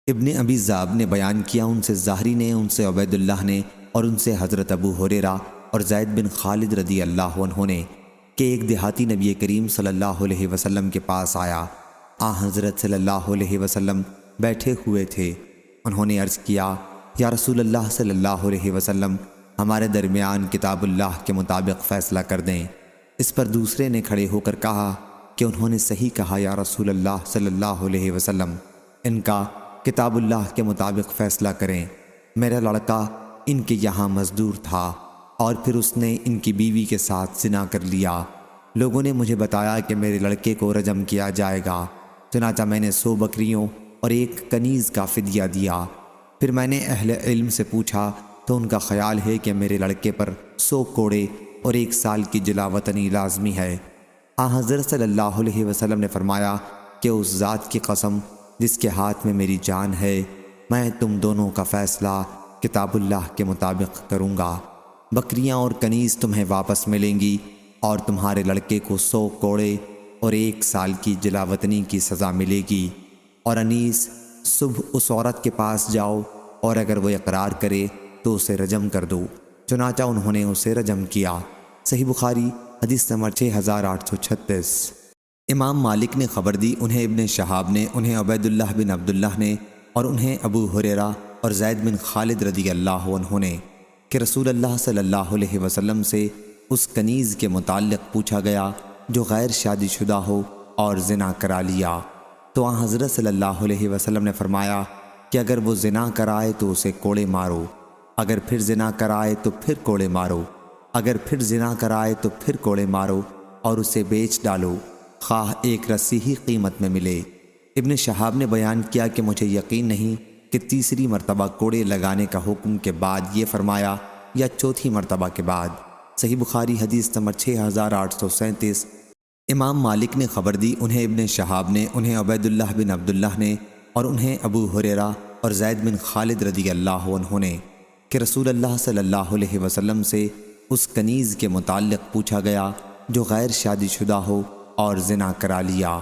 ابن ابی ذئب نے بیان کیا، ان سے زہری نے، ان سے عبید اللہ نے، اور ان سے حضرت ابو ہریرہ اور زید بن خالد رضی اللہ عنہ نے کہ ایک دیہاتی نبی کریم صلی اللہ علیہ وسلم کے پاس آیا۔ حضرت صلی اللہ علیہ وسلم بیٹھے ہوئے تھے۔ انہوں نے عرض کیا، یا رسول اللہ صلی اللہ علیہ وسلم، ہمارے درمیان کتاب اللہ کے مطابق فیصلہ کر دیں۔ اس پر دوسرے نے کھڑے ہو کر کہا کہ انہوں نے صحیح کہا یا رسول اللہ صلی اللہ علیہ وسلم، ان کا کتاب اللہ کے مطابق فیصلہ کریں۔ میرا لڑکا ان کے یہاں مزدور تھا اور پھر اس نے ان کی بیوی کے ساتھ زنا کر لیا۔ لوگوں نے مجھے بتایا کہ میرے لڑکے کو رجم کیا جائے گا، چنانچہ میں نے 100 بکریوں اور 1 کنیز کا فدیہ دیا۔ پھر میں نے اہل علم سے پوچھا تو ان کا خیال ہے کہ میرے لڑکے پر 100 کوڑے اور 1 سال کی جلا وطنی لازمی ہے۔ حضرت صلی اللہ علیہ وسلم نے فرمایا کہ اس ذات کی قسم جس کے ہاتھ میں میری جان ہے، میں تم دونوں کا فیصلہ کتاب اللہ کے مطابق کروں گا۔ بکریاں اور کنیز تمہیں واپس ملیں گی اور تمہارے لڑکے کو 100 کوڑے اور 1 سال کی جلا وطنی کی سزا ملے گی۔ اور انیس، صبح اس عورت کے پاس جاؤ اور اگر وہ اقرار کرے تو اسے رجم کر دو۔ چنانچہ انہوں نے اسے رجم کیا۔ صحیح بخاری حدیث نمبر 6836۔ امام مالک نے خبر دی، انہیں ابن شہاب نے، انہیں عبید اللہ بن عبداللہ نے، اور انہیں ابو ہریرہ اور زید بن خالد رضی اللہ عنہ نے کہ رسول اللہ صلی اللہ علیہ وسلم سے اس کنیز کے متعلق پوچھا گیا جو غیر شادی شدہ ہو اور زنا کرا لیا، تو حضرت صلی اللہ علیہ وسلم نے فرمایا کہ اگر وہ زنا کرائے تو اسے کوڑے مارو، اگر پھر زنا کرائے تو پھر کوڑے مارو، اگر پھر زنا کرائے تو پھر کوڑے مارو، اور اسے بیچ ڈالو، خواہ 1 رسی ہی قیمت میں ملے۔ ابن شہاب نے بیان کیا کہ مجھے یقین نہیں کہ تیسری مرتبہ کوڑے لگانے کا حکم کے بعد یہ فرمایا یا چوتھی مرتبہ کے بعد۔ صحیح بخاری حدیث نمبر 6837۔ امام مالک نے خبر دی، انہیں ابن شہاب نے، انہیں عبید اللہ بن عبداللہ نے، اور انہیں ابو ہریرہ اور زید بن خالد رضی اللہ عنہ نے کہ رسول اللہ صلی اللہ علیہ وسلم سے اس کنیز کے متعلق پوچھا گیا جو غیر شادی شدہ ہو اور زنا کرا لیا،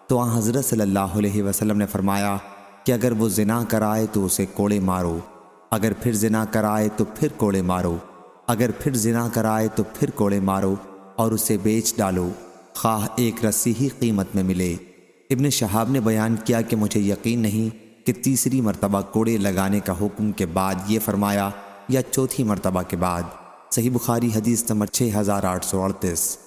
تو حضرت صلی اللہ علیہ وسلم نے فرمایا کہ اگر وہ زنا کرائے تو اسے کوڑے مارو، اگر پھر زنا کرائے تو پھر کوڑے مارو، اگر پھر زنا کرائے تو پھر کوڑے مارو، اور اسے بیچ ڈالو، خواہ 1 رسی ہی قیمت میں ملے۔ ابن شہاب نے بیان کیا کہ مجھے یقین نہیں کہ تیسری مرتبہ کوڑے لگانے کا حکم کے بعد یہ فرمایا یا چوتھی مرتبہ کے بعد۔ صحیح بخاری حدیث نمبر 6838۔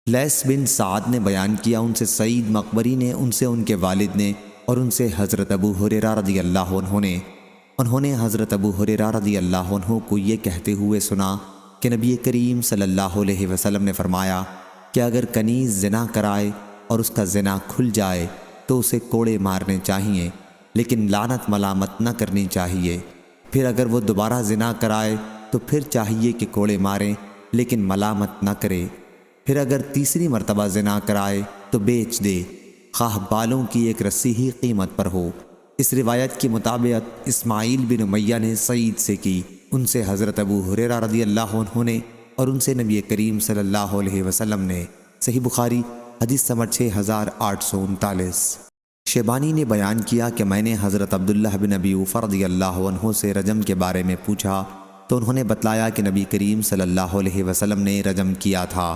لیث بن سعد نے بیان کیا، ان سے سعید مقبری نے، ان سے ان کے والد نے، اور ان سے حضرت ابو ہریرہ رضی اللہ عنہ نے، انہوں نے حضرت ابو ہریرہ رضی اللہ عنہ کو یہ کہتے ہوئے سنا کہ نبی کریم صلی اللہ علیہ وسلم نے فرمایا کہ اگر کنیز زنا کرائے اور اس کا زنا کھل جائے تو اسے کوڑے مارنے چاہیے، لیکن لعنت ملامت نہ کرنی چاہیے۔ پھر اگر وہ دوبارہ زنا کرائے تو پھر چاہیے کہ کوڑے ماریں، لیکن ملامت نہ کرے۔ پھر اگر تیسری مرتبہ زنا کرائے تو بیچ دے، خواہ بالوں کی 1 رسی ہی قیمت پر ہو۔ اس روایت کی مطابقت اسماعیل بن امیہ نے سعید سے کی، ان سے حضرت ابو ہریرہ رضی اللہ عنہ نے، اور ان سے نبی کریم صلی اللہ علیہ وسلم نے۔ صحیح بخاری حدیث نمبر 6839۔ شیبانی نے بیان کیا کہ میں نے حضرت عبداللہ بن ابی اوفا رضی اللہ عنہ سے رجم کے بارے میں پوچھا تو انہوں نے بتلایا کہ نبی کریم صلی اللہ علیہ وسلم نے رجم کیا تھا۔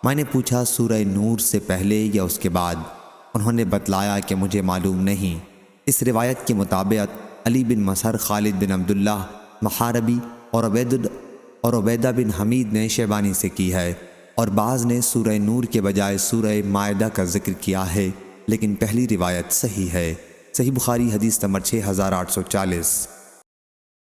میں نے پوچھا سورہ نور سے پہلے یا اس کے بعد؟ انہوں نے بتلایا کہ مجھے معلوم نہیں۔ اس روایت کے مطابق علی بن مسہر، خالد بن عبداللہ محاربی اور عبیدہ بن حمید نے شیبانی سے کی ہے، اور بعض نے سورہ نور کے بجائے سورہ مائدہ کا ذکر کیا ہے، لیکن پہلی روایت صحیح ہے۔ صحیح بخاری حدیث نمبر 6840۔